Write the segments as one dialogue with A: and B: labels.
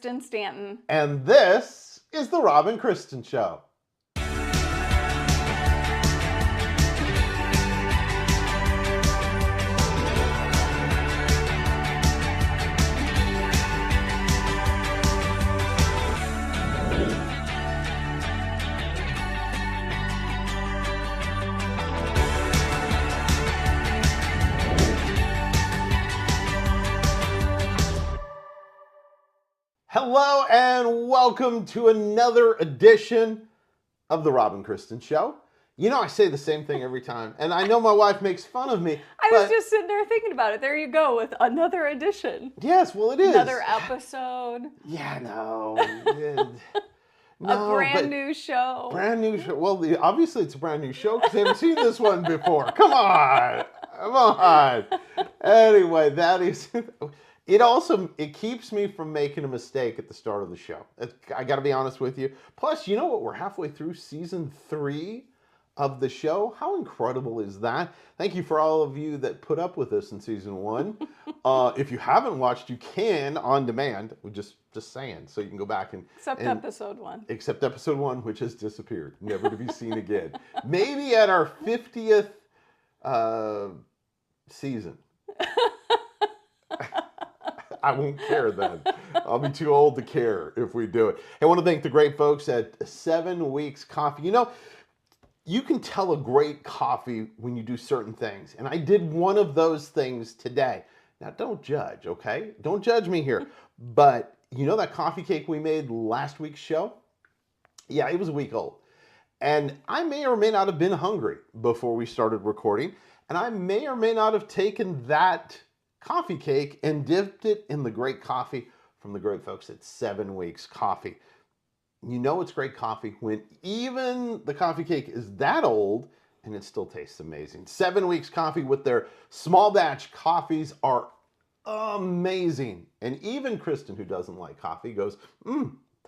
A: Kristen Stanton.
B: And this is the Rob and Kristen Show. Hello and welcome to another edition of the Rob and Kristen Show. You know, I say the same thing every time, and I know my wife makes fun of me.
A: I was just sitting there thinking about it. There you go with another edition.
B: Yes, well, it is.
A: Another episode.
B: Yeah, no.
A: A brand new show.
B: Brand new show. Well, obviously it's a brand new show because I haven't seen this one before. Come on. Come on. Anyway, that is... It keeps me from making a mistake at the start of the show. I got to be honest with you. Plus, you know what? We're halfway through season 3 of the show. How incredible is that? Thank you for all of you that put up with us in season 1. If you haven't watched, you can on demand. We're just saying, so you can go back and
A: episode 1.
B: Except episode 1, which has disappeared, never to be seen again. Maybe at our 50th season. I won't care then. I'll be too old to care if we do it. I want to thank the great folks at 7 Weeks Coffee. You know, you can tell a great coffee when you do certain things. And I did one of those things today. Now, don't judge, okay? Don't judge me here. But you know that coffee cake we made last week's show? Yeah, it was a week old. And I may or may not have been hungry before we started recording. And I may or may not have taken that coffee cake and dipped it in the great coffee from the great folks at 7 Weeks Coffee. You know it's great coffee when even the coffee cake is that old and it still tastes amazing. 7 Weeks Coffee with their small batch coffees are amazing. And even Kristen, who doesn't like coffee, goes,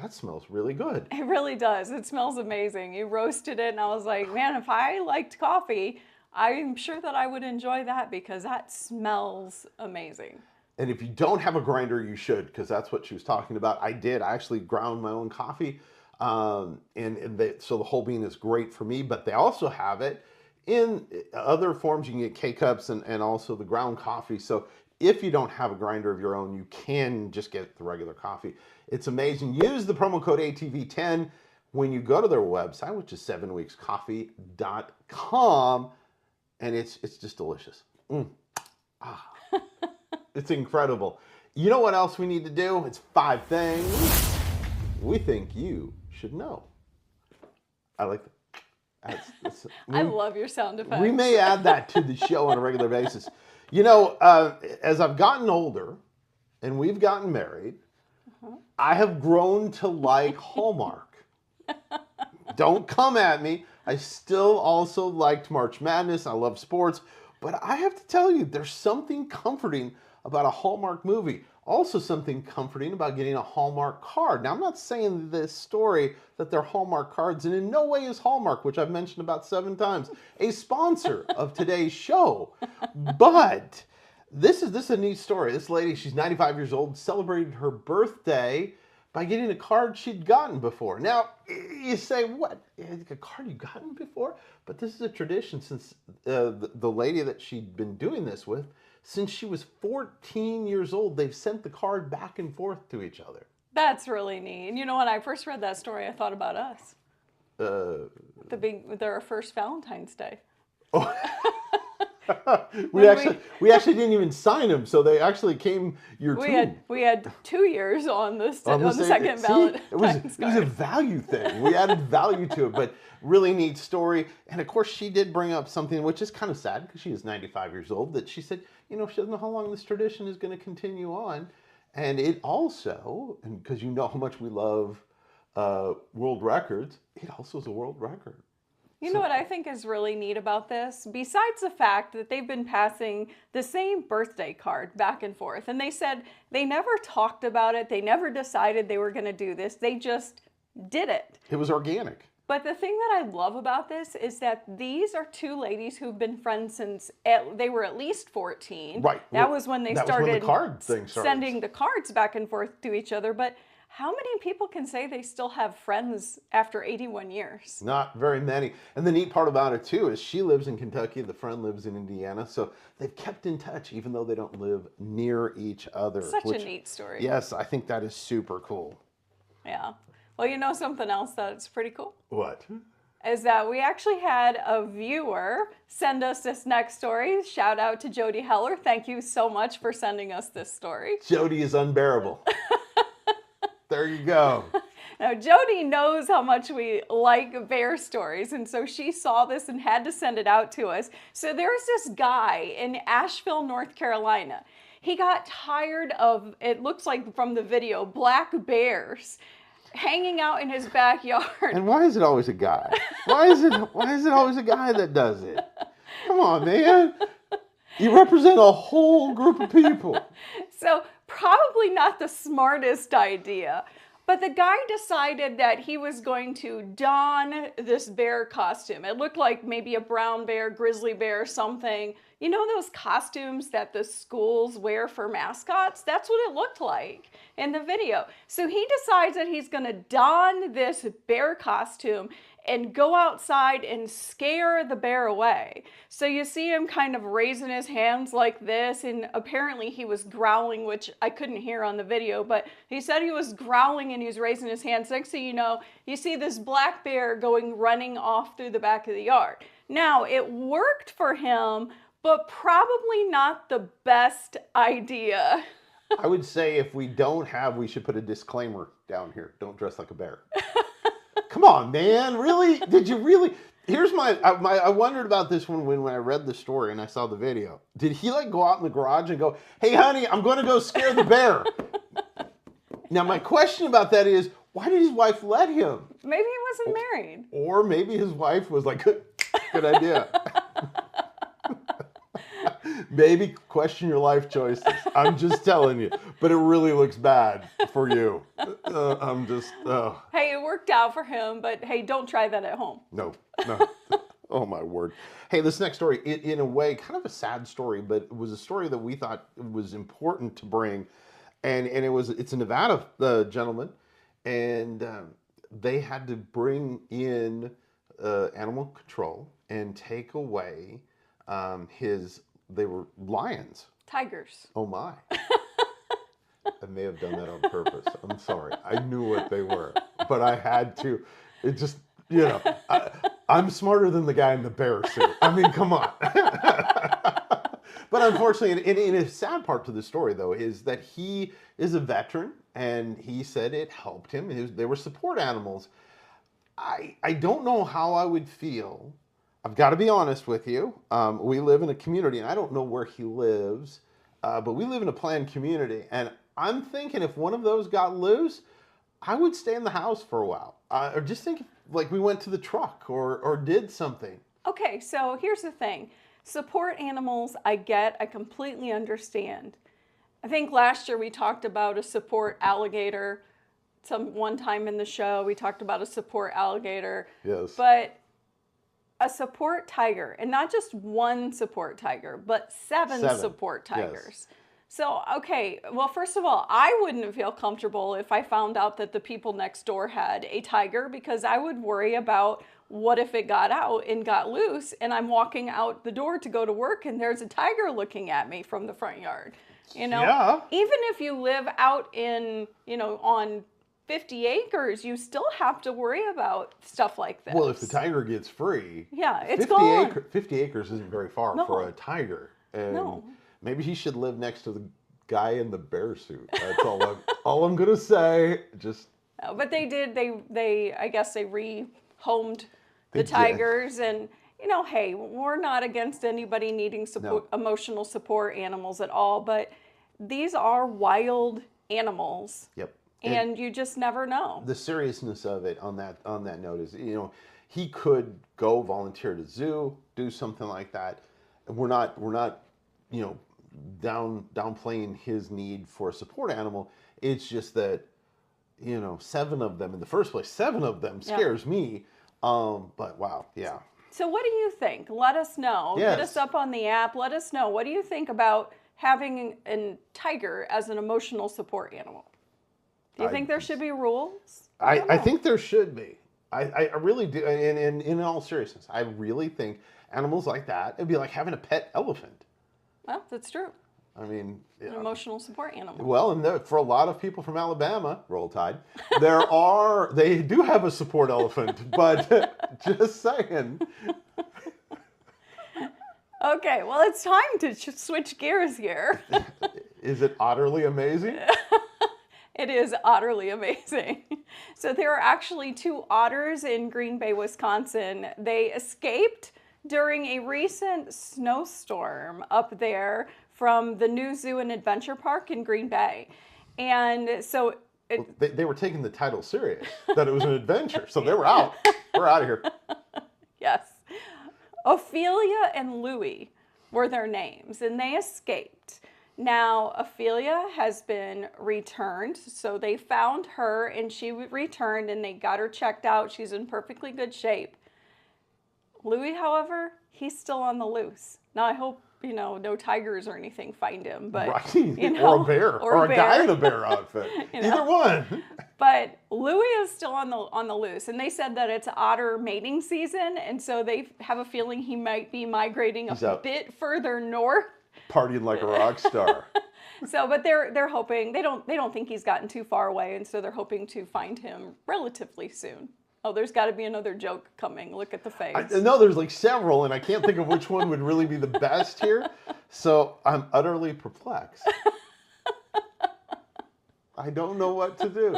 B: that smells really good.
A: It really does. It smells amazing. You roasted it and I was like, man, if I liked coffee, I'm sure that I would enjoy that because that smells amazing.
B: And if you don't have a grinder, you should, because that's what she was talking about. I did. I actually ground my own coffee. So the whole bean is great for me, but they also have it in other forms. You can get K-Cups and also the ground coffee. So if you don't have a grinder of your own, you can just get the regular coffee. It's amazing. Use the promo code ATV10 when you go to their website, which is 7weekscoffee.com. And it's just delicious. It's incredible. You know what else we need to do? It's 5 things we think you should know. I like that.
A: I love your sound effects.
B: We may add that to the show on a regular basis. You know, as I've gotten older and we've gotten married, I have grown to like Hallmark. Don't come at me. I still also liked March Madness. I love sports. But I have to tell you, there's something comforting about a Hallmark movie. Also something comforting about getting a Hallmark card. Now, I'm not saying this story that they're Hallmark cards, and in no way is Hallmark, which I've mentioned about 7 times, a sponsor of today's show. But this is a neat story. This lady, she's 95 years old, celebrated her birthday by getting a card she'd gotten before. Now, you say, what? A card you've gotten before? But this is a tradition since the lady that she'd been doing this with, since she was 14 years old, they've sent the card back and forth to each other.
A: That's really neat. And you know, when I first read that story, I thought about us. Their first Valentine's Day.
B: Oh. we actually didn't even sign them, so they actually came year 2.
A: We had 2 years on the second Valentine's
B: It was a value thing. We added value to it, but really neat story. And of course, she did bring up something which is kind of sad because she is 95 years old. That she said, you know, she doesn't know how long this tradition is going to continue on, and it also, and because you know how much we love world records, it also is a world record.
A: You know what I think is really neat about this? Besides the fact that they've been passing the same birthday card back and forth, and they said they never talked about it, they never decided they were going to do this, they just did it.
B: It was organic.
A: But the thing that I love about this is that these are 2 ladies who've been friends since they were at least 14.
B: Right.
A: That was when they started
B: the card thing started.
A: Sending the cards back and forth to each other. But How many people can say they still have friends after 81 years?
B: Not very many. And the neat part about it too is she lives in Kentucky, the friend lives in Indiana, so they've kept in touch even though they don't live near each other.
A: Such a neat story.
B: Yes, I think that is super cool.
A: Yeah. Well, you know something else that's pretty cool?
B: What?
A: Is that we actually had a viewer send us this next story. Shout out to Jody Heller. Thank you so much for sending us this story.
B: Jody is unbearable. There you go.
A: Now, Jody knows how much we like bear stories, and so she saw this and had to send it out to us. So there's this guy in Asheville, North Carolina. He got tired of, it looks like from the video, black bears hanging out in his backyard.
B: And why is it always a guy? Why is it always a guy that does it? Come on, man. You represent a whole group of people.
A: So probably not the smartest idea. But the guy decided that he was going to don this bear costume. It looked like maybe a brown bear, grizzly bear, something. You know those costumes that the schools wear for mascots? That's what it looked like in the video. So he decides that he's going to don this bear costume and go outside and scare the bear away. So you see him kind of raising his hands like this, and apparently he was growling, which I couldn't hear on the video, but he said he was growling and he was raising his hands. Next thing you know, you see this black bear running off through the back of the yard. Now, it worked for him, but probably not the best idea.
B: I would say if we should put a disclaimer down here. Don't dress like a bear. Come on, man. Really? Did you really? Here's I wondered about this one when I read the story and I saw the video. Did he like go out in the garage and go, "Hey, honey, I'm going to go scare the bear"? Now, my question about that is, why did his wife let him?
A: Maybe he wasn't married.
B: Or maybe his wife was like, good idea. Maybe question your life choices. I'm just telling you. But it really looks bad for you.
A: Hey, it worked out for him, but hey, don't try that at home.
B: No. Oh, my word. Hey, this next story, in a way, kind of a sad story, but it was a story that we thought was important to bring. And it's a Nevada gentleman, and they had to bring in animal control and take away they were lions.
A: Tigers.
B: Oh my. I may have done that on purpose. I'm sorry. I knew what they were, but I had to. It just, I'm smarter than the guy in the bear suit. I mean, come on. But unfortunately, and a sad part to the story, though, is that he is a veteran, and he said it helped him. They were support animals. I don't know how I would feel. I've got to be honest with you. We live in a community, and I don't know where he lives, but we live in a planned community, and I'm thinking if one of those got loose, I would stay in the house for a while. Or just think like we went to the truck or did something.
A: Okay, so here's the thing. Support animals, I completely understand. I think last year we talked about a support alligator. One time in the show, we talked about a support alligator.
B: Yes.
A: But a support tiger, and not just one support tiger, but seven support tigers.
B: Yes.
A: So, okay, well, first of all, I wouldn't feel comfortable if I found out that the people next door had a tiger, because I would worry about what if it got out and got loose and I'm walking out the door to go to work and there's a tiger looking at me from the front yard.
B: Yeah.
A: Even if you live out in, on 50 acres, you still have to worry about stuff like this.
B: Well, if the tiger gets free,
A: yeah, it's gone.
B: 50 acres isn't very far for a tiger. And maybe he should live next to the guy in the bear suit. That's all I'm going to say. Just.
A: No, but they did. I guess they rehomed the tigers, and hey, we're not against anybody needing emotional support animals at all, but these are wild animals.
B: Yep.
A: And you just never know. The
B: seriousness of it on that note is, he could go volunteer to zoo, do something like that. We're not downplaying his need for a support animal. It's just that, 7 of them in the first place, 7 of them scares me. But wow, yeah.
A: So what do you think? Let us know.
B: Yes.
A: Hit us up on the app. Let us know. What do you think about having a tiger as an emotional support animal? Do you think there should be rules?
B: I think there should be. I really do. And in all seriousness, I really think animals like that, it'd be like having a pet elephant.
A: Well, that's true.
B: I mean,
A: An emotional support animal.
B: well, and for a lot of people from Alabama, Roll Tide, they do have a support elephant, but just saying.
A: Okay, well, it's time to switch gears here.
B: Is it utterly amazing?
A: It is utterly amazing. So there are actually 2 otters in Green Bay, Wisconsin. They escaped during a recent snowstorm up there from the new zoo and adventure park in Green Bay. And so
B: they were taking the title serious, that it was an adventure. So they were out. We're out of here.
A: Yes. Ophelia and Louie were their names, and they escaped. Now, Ophelia has been returned, so they found her, and she returned, and they got her checked out. She's in perfectly good shape. Louie, however, he's still on the loose. Now, I hope, no tigers or anything find him, but,
B: right. Or a bear, or a guy in a bear outfit. Either one.
A: But Louie is still on the loose, and they said that it's otter mating season, and so they have a feeling he might be migrating a bit further north.
B: Partying like a rock star.
A: So, but they're hoping they don't think he's gotten too far away, and so they're hoping to find him relatively soon. Oh, there's got to be another joke coming. Look at the face.
B: No, there's like several, and I can't think of which one would really be the best here. So I'm utterly perplexed. I don't know what to do.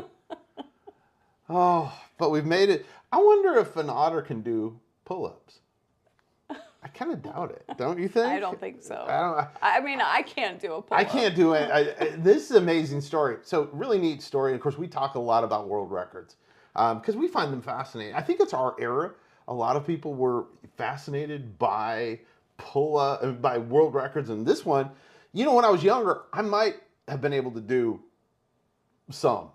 B: Oh, but we've made it. I wonder if an otter can do pull-ups. I kind of doubt it. Don't you think?
A: I don't think so.
B: I
A: mean, I can't do a pull-up.
B: I can't do it. This is an amazing story. So really neat story. Of course, we talk a lot about world records because we find them fascinating. I think it's our era. A lot of people were fascinated by by world records, and this one, when I was younger, I might have been able to do some,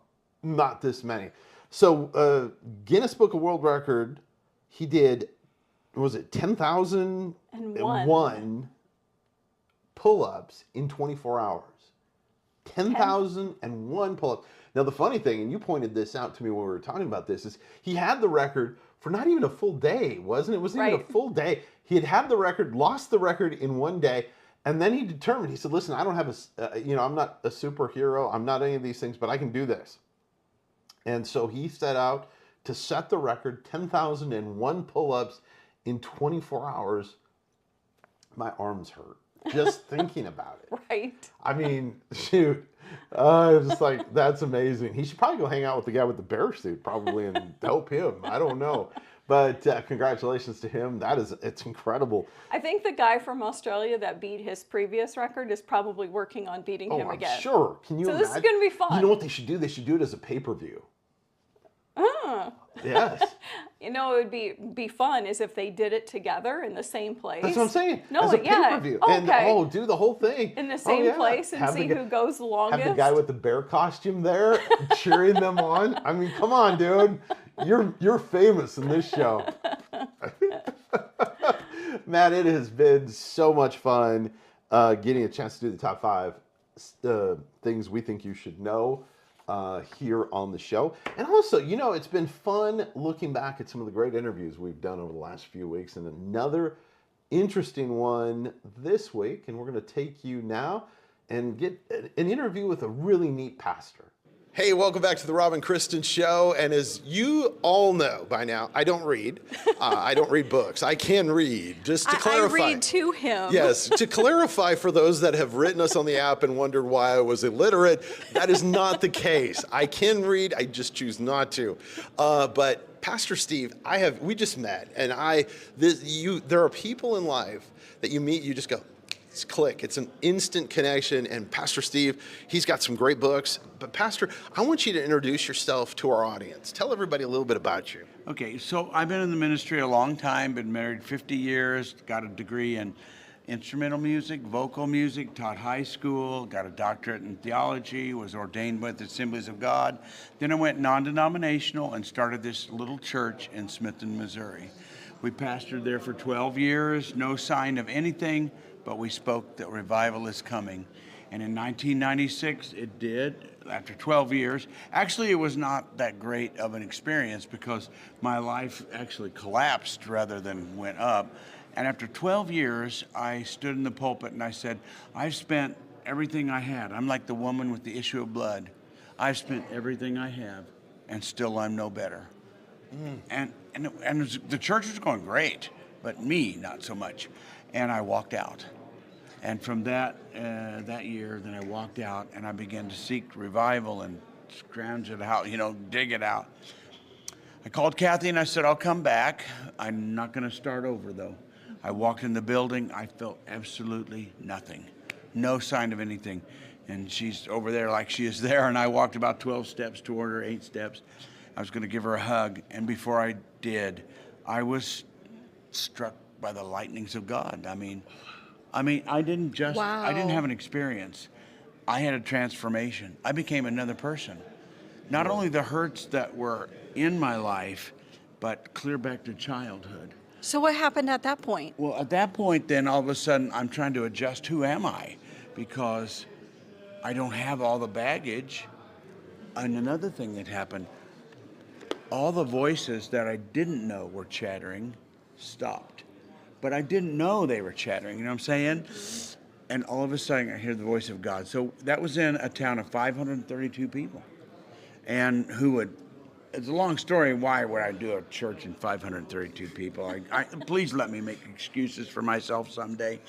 B: not this many. So Guinness Book of World Record, he did, was it 10,001 pull-ups in 24 hours. 10,001 pull-ups. Now the funny thing, and you pointed this out to me when we were talking about this, is he had the record for not even a full day, wasn't it? It wasn't even a full day. He had the record, lost the record in one day, and then he determined, he said, listen, I don't have I'm not a superhero, I'm not any of these things, but I can do this. And so he set out to set the record, 10,001 pull-ups in 24 hours. My arms hurt just thinking about it.
A: Right.
B: I mean, shoot. Just like, that's amazing. He should probably go hang out with the guy with the bear suit probably and help him. I don't know. But congratulations to him. It's incredible.
A: I think the guy from Australia that beat his previous record is probably working on beating him again.
B: I'm sure. Can you imagine?
A: This is going to be fun.
B: You know what they should do? They should do it as a pay-per-view. Yes.
A: It would be fun is if they did it together in the same place.
B: That's what I'm saying.
A: No,
B: as a pay-per-view.
A: Oh,
B: and do the whole thing.
A: In the same place and see who goes the longest.
B: Have the guy with the bear costume there cheering them on. I mean, come on, dude. You're famous in this show. Matt, it has been so much fun getting a chance to do the top 5 things we think you should know here on the show. And also, it's been fun looking back at some of the great interviews we've done over the last few weeks, and another interesting one this week. And we're going to take you now and get an interview with a really neat pastor. Hey, welcome back to the Rob and Kristen Show. And as you all know by now, I don't read. I don't read books. I can read. Just to clarify.
A: I read to him.
B: Yes, to clarify for those that have written us on the app and wondered why I was illiterate, that is not the case. I can read. I just choose not to. But Pastor Steve, we just met, and there are people in life that you meet, you just go, click. It's an instant connection. And Pastor Steve, he's got some great books. But Pastor, I want you to introduce yourself to our audience. Tell everybody a little bit about you.
C: Okay, so I've been in the ministry a long time, been married 50 years, got a degree in instrumental music, vocal music, taught high school, got a doctorate in theology, was ordained with the Assemblies of God. Then I went non-denominational and started this little church in Smithton, Missouri. We pastored there for 12 years, no sign of anything, but we spoke that revival is coming. And in 1996, it did, after 12 years. Actually, it was not that great of an experience because my life actually collapsed rather than went up. And after 12 years, I stood in the pulpit and I said, I've spent everything I had. I'm like the woman with the issue of blood. I've spent everything I have, and still I'm no better. And the church was going great, but me, not so much. And I walked out. And from that year, then I walked out and I began to seek revival and scrounge it out, dig it out. I called Kathy and I said, I'll come back. I'm not going to start over, though. I walked in the building. I felt absolutely nothing. No sign of anything. And she's over there like she is there. And I walked about 12 steps toward her, 8 steps. I was going to give her a hug. And before I did, I was struck by the lightnings of God. I mean, I didn't just, I didn't have an experience. I had a transformation. I became another person. Not only the hurts that were in my life, but clear back to childhood.
A: So what happened at that point?
C: Well, at that point, then all of a sudden, I'm trying to adjust. Who am I? Because I don't have all the baggage. And another thing that happened, all the voices that I didn't know were chattering stopped. But I didn't know they were chattering, you know what I'm saying? And all of a sudden, I hear the voice of God. So that was in a town of 532 people. And it's a long story, why would I do a church in 532 people? Please let me make excuses for myself someday.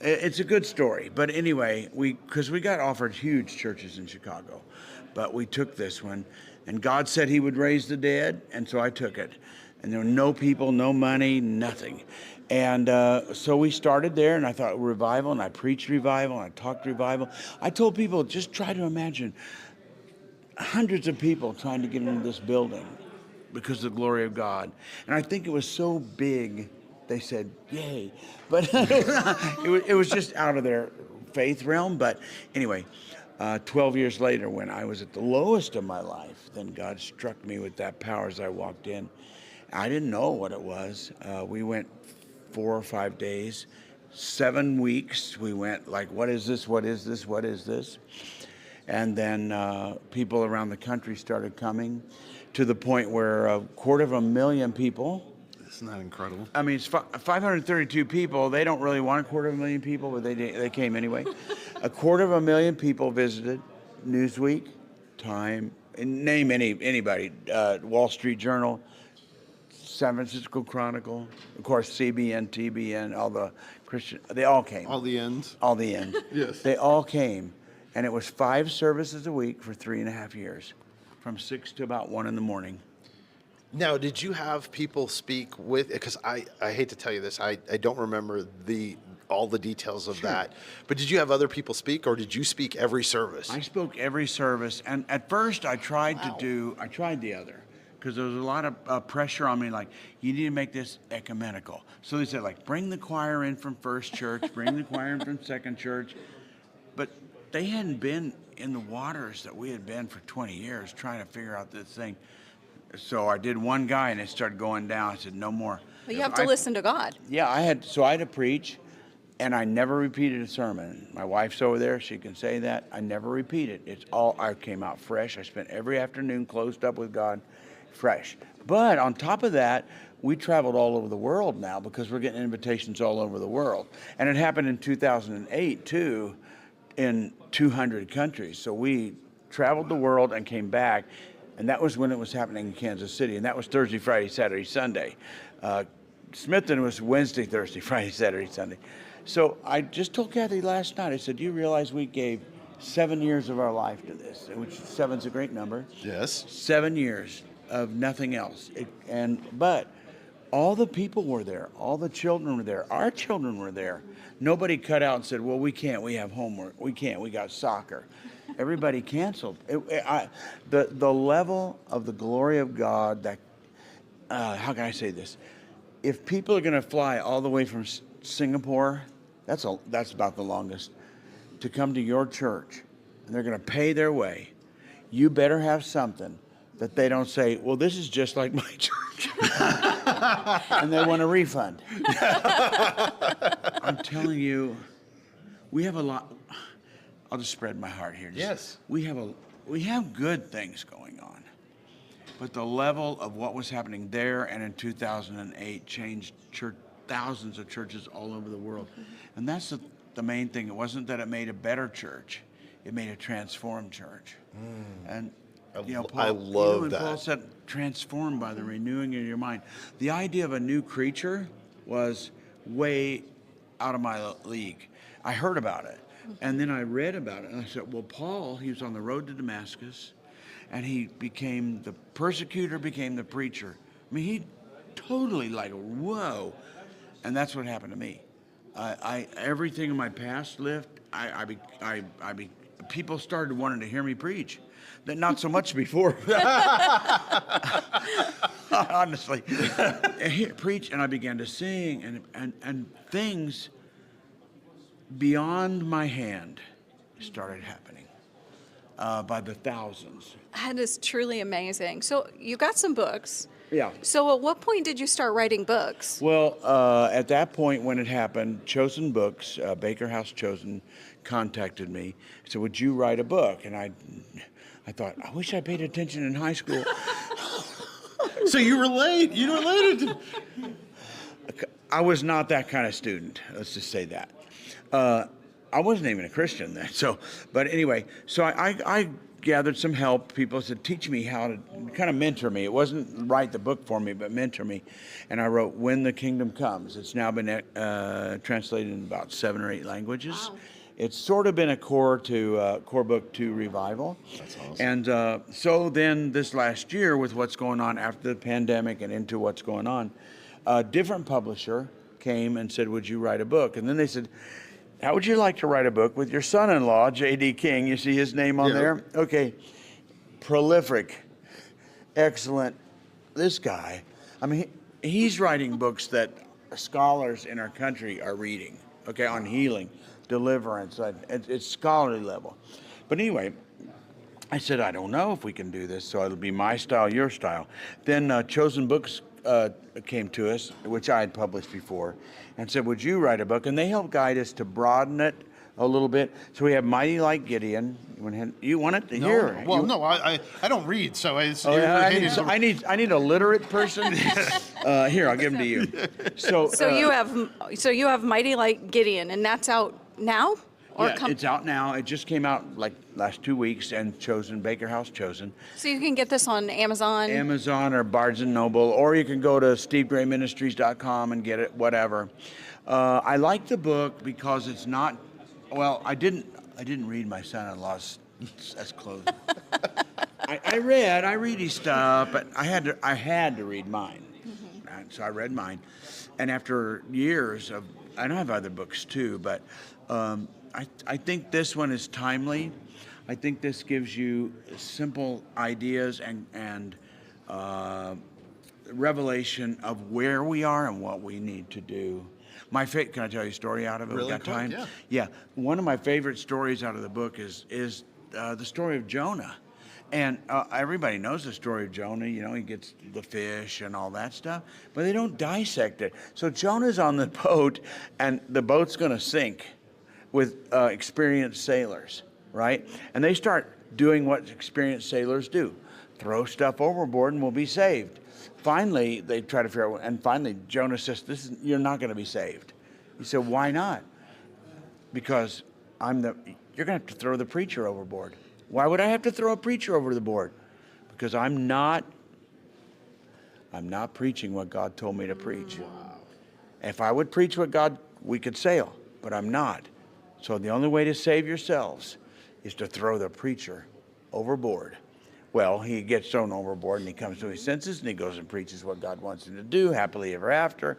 C: It's a good story. But anyway, because we got offered huge churches in Chicago, but we took this one. And God said he would raise the dead, and so I took it. And there were no people, no money, nothing. And so we started there, and I thought revival, and I preached revival, and I talked revival. I told people, just try to imagine hundreds of people trying to get into this building because of the glory of God. And I think it was so big, they said, yay. But it was just out of their faith realm. But anyway, 12 years later, when I was at the lowest of my life, then God struck me with that power as I walked in. I didn't know what it was. We went 4 or 5 days, 7 weeks. We went like, what is this? What is this? What is this? And then people around the country started coming to the point where 250,000 people.
B: Isn't that incredible?
C: I mean, it's 532 people. They don't really want 250,000 people, but they came anyway. 250,000 people visited. Newsweek, Time, and name anybody. Wall Street Journal, San Francisco Chronicle, of course, CBN, TBN, all the Christian. They all came.
B: All the ends.
C: All the ends.
B: Yes.
C: They all came. And it was 5 services a week for 3.5 years, from 6 to about 1 in the morning.
B: Now, did you have people speak with, because I hate to tell you this, I don't remember all the details of that, but did you have other people speak, or did you speak every service?
C: I spoke every service, and at first I tried the other, because there was a lot of pressure on me, like, you need to make this ecumenical. So they said, like, bring the choir in from First Church, bring the choir in from Second Church, but they hadn't been in the waters that we had been for 20 years trying to figure out this thing. So I did one guy and it started going down. I said, no more.
A: Well, you have to listen to God.
C: Yeah, I had to preach, and I never repeated a sermon. My wife's over there, she can say that. I never repeated. I came out fresh. I spent every afternoon closed up with God, fresh. But on top of that, we traveled all over the world now because we're getting invitations all over the world. And it happened in 2008 too, in 200 countries. So we traveled the world and came back, and that was when it was happening in Kansas City, and that was Thursday, Friday, Saturday, Sunday. Smithton was Wednesday, Thursday, Friday, Saturday, Sunday. So I just told Kathy last night, I said, do you realize we gave 7 years of our life to this, which 7's a great number.
B: Yes.
C: 7 years of nothing else. But all the people were there. All the children were there. Our children were there. Nobody cut out and said, well, we can't. We have homework. We can't. We got soccer. Everybody canceled. The level of the glory of God that, how can I say this? If people are going to fly all the way from Singapore, that's about the longest, to come to your church, and they're going to pay their way, you better have something that they don't say, well, this is just like my church. And they want a refund. I'm telling you, we have a lot. I'll just spread my heart here.
B: Yes.
C: We have good things going on, but the level of what was happening there and in 2008 changed thousands of churches all over the world. And that's the main thing. It wasn't that it made a better church, it made a transformed church. And
D: I love
C: when
D: that.
C: Paul said, transformed by the renewing of your mind. The idea of a new creature was way out of my league. I heard about it, and then I read about it, and I said, well, Paul, he was on the road to Damascus, and he became the persecutor, became the preacher. I mean, he totally like, whoa. And that's what happened to me. Everything in my past lived, people started wanting to hear me preach. Not so much before. Honestly. Preach, and I began to sing, and things beyond my hand started happening by the thousands.
A: That is truly amazing. So you got some books.
C: Yeah.
A: So at what point did you start writing books?
C: Well, at that point when it happened, Chosen Books, Baker House Chosen, contacted me. Said, would you write a book? And I thought, I wish I paid attention in high school.
B: So you relate. You related to.
C: I was not that kind of student. Let's just say that. I wasn't even a Christian then. But anyway, so I gathered some help. People said, teach me how to kind of mentor me. It wasn't write the book for me, but mentor me. And I wrote When the Kingdom Comes. It's now been translated in about 7 or 8 languages.
A: Wow.
C: It's sort of been a core book to Revival.
D: That's awesome.
C: And so then this last year, with what's going on after the pandemic and into what's going on, a different publisher came and said, would you write a book? And then they said, how would you like to write a book with your son-in-law, J.D. King? You see his name on there? Okay. Prolific. Excellent. This guy, I mean, he's writing books that scholars in our country are reading, okay, on healing, deliverance. It's scholarly level. But anyway, I said, I don't know if we can do this, so it'll be my style, your style. Then Chosen Books came to us, which I had published before, and said, would you write a book? And they helped guide us to broaden it a little bit. So we have Mighty Like Gideon. You want it to hear?
D: Well, no, I don't read, so it's.
C: Oh, yeah, I need a literate person. Here, I'll give them to you.
A: So you have Mighty Like Gideon, and that's out now?
C: Yeah, it's out now. It just came out like last 2 weeks, and Chosen, Baker House Chosen.
A: So you can get this on Amazon?
C: Amazon or Barnes & Noble, or you can go to stevegrayministries.com and get it, whatever. I like the book because it's not, well, I didn't read my son-in-law's that's close. I read his stuff, but I had to read mine. Mm-hmm. So I read mine. And after years of, I don't have other books too, but I think this one is timely. I think this gives you simple ideas and revelation of where we are and what we need to do. Can I tell you a story out of it?
D: Really
C: We got
D: quick,
C: time?
D: yeah.
C: Yeah. One of my favorite stories out of the book is the story of Jonah. And everybody knows the story of Jonah. You know, he gets the fish and all that stuff, but they don't dissect it. So Jonah's on the boat, and the boat's going to sink with experienced sailors, right? And they start doing what experienced sailors do. Throw stuff overboard and we'll be saved. Finally, they try to figure out, and finally Jonah says, you're not going to be saved. He said, why not? Because you're going to have to throw the preacher overboard. Why would I have to throw a preacher over the board? Because I'm not preaching what God told me to preach. Wow. If I would preach what God, we could sail, but I'm not. So the only way to save yourselves is to throw the preacher overboard. Well, he gets thrown overboard and he comes to his senses and he goes and preaches what God wants him to do, happily ever after.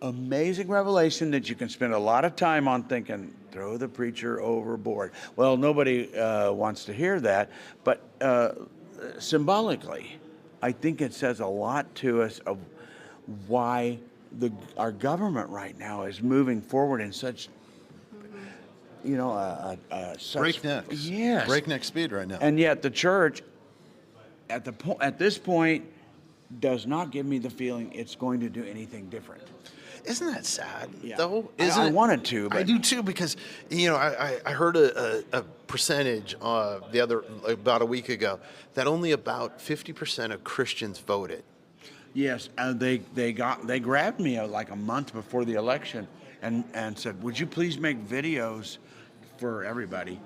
C: Amazing revelation that you can spend a lot of time on thinking, throw the preacher overboard. Well, nobody wants to hear that, but symbolically, I think it says a lot to us of why our government right now is moving forward in such, such
D: breakneck speed right now.
C: And yet the church, at this point, does not give me the feeling it's going to do anything different.
D: Isn't that sad,
C: Yeah.
D: though?
C: I wanted to, but
D: I do too, because I heard a percentage about a week ago that only about 50% of Christians voted.
C: yes, they grabbed me like a month before the election and said, "Would you please make videos for everybody,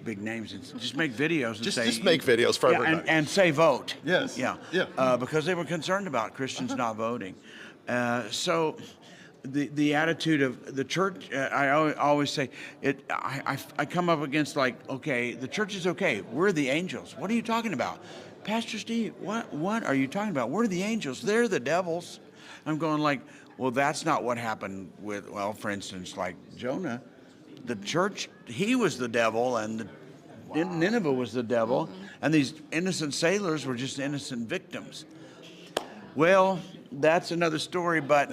C: big names, and just make videos and say
D: Just make videos for everybody."
C: and say vote."
D: Yes.
C: Yeah,
D: Yeah.
C: because they were concerned about Christians not voting. So. The attitude of the church, I always say it. I come up against like, okay, the church is okay. We're the angels. What are you talking about, Pastor Steve? What are you talking about? We're the angels. They're the devils. I'm going like, well, that's not what happened with. Well, for instance, like Jonah, the church, he was the devil, and Nineveh was the devil, and these innocent sailors were just innocent victims. Well, that's another story, but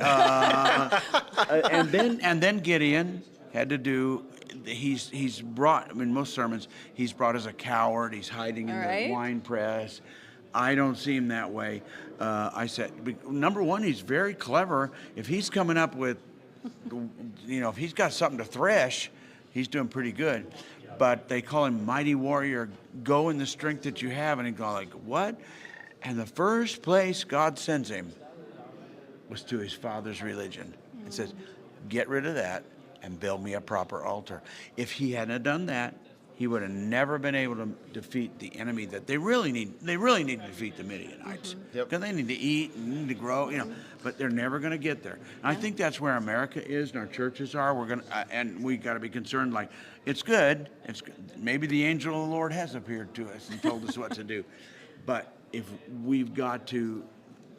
C: and then Gideon had to do. He's brought. I mean, most sermons he's brought as a coward. He's hiding in the wine press. I don't see him that way. I said, number one, he's very clever. If he's coming up with, if he's got something to thresh, he's doing pretty good. But they call him mighty warrior. Go in the strength that you have, and he go like, what? And the first place God sends him was to his father's religion. It says, get rid of that and build me a proper altar. If he hadn't done that, he would have never been able to defeat the enemy that they really need. They really need to defeat the Midianites. Because they need to eat and need to grow, but they're never going to get there. And I think that's where America is and our churches are. We're going to, and we got to be concerned, like, it's good. It's good. Maybe the angel of the Lord has appeared to us and told us what to do. But if we've got to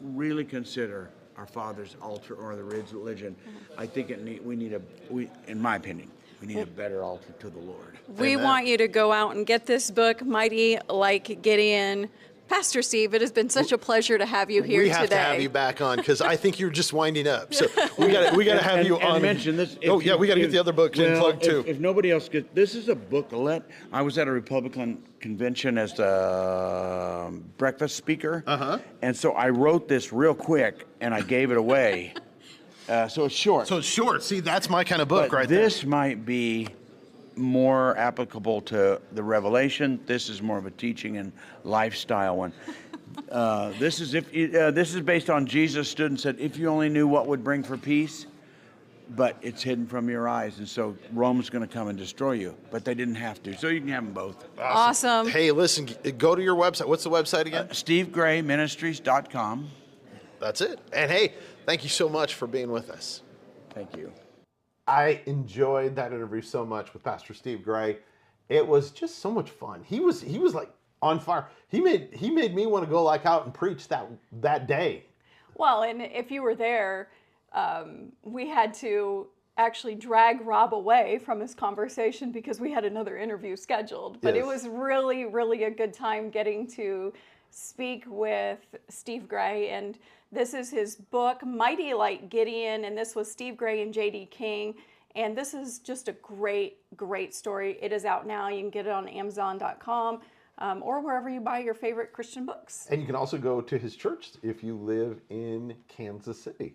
C: really consider our father's altar or the religion, I think in my opinion, we need a better altar to the Lord.
A: We want you to go out and get this book, Mighty Like Gideon. Pastor Steve, it has been such a pleasure to have you here today.
D: We have to have you back on, because I think you're just winding up. So we got to have you on.
C: And mention this.
D: We got to get the other books in plugged too.
C: If nobody else gets, this is a booklet. I was at a Republican convention as the breakfast speaker, and so I wrote this real quick and I gave it away. So it's short.
D: See, that's my kind of book, right there.
C: This might be more applicable to the Revelation. This is more of a teaching and lifestyle one. This is based on Jesus stood and said, "If you only knew what would bring for peace, but it's hidden from your eyes, and so Rome's going to come and destroy you." But they didn't have to, so you can have them both.
A: Awesome.
D: Hey, listen, go to your website. What's the website again?
C: SteveGrayMinistries.com.
D: That's it. And hey, thank you so much for being with us.
C: Thank you.
B: I enjoyed that interview so much with Pastor Steve Gray. It was just so much fun. He was like on fire. He made me want to go like out and preach that day.
A: Well, and if you were there, we had to actually drag Rob away from his conversation because we had another interview scheduled. But It was really, really a good time getting to speak with Steve Gray. And this is his book, Mighty Like Gideon, and this was Steve Gray and J.D. King. And this is just a great, great story. It is out now. You can get it on Amazon.com or wherever you buy your favorite Christian books.
B: And you can also go to his church if you live in Kansas City.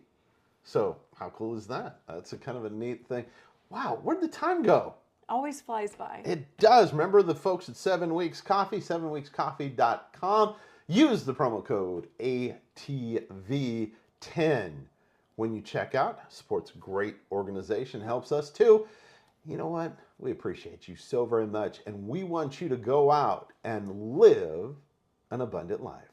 B: So how cool is that? That's a kind of a neat thing. Wow, where'd the time go?
A: Always flies by.
B: It does. Remember the folks at 7 Weeks Coffee, 7weekscoffee.com. Use the promo code ATV10 when you check out. Supports a great organization, helps us too. You know what? We appreciate you so very much, and we want you to go out and live an abundant life.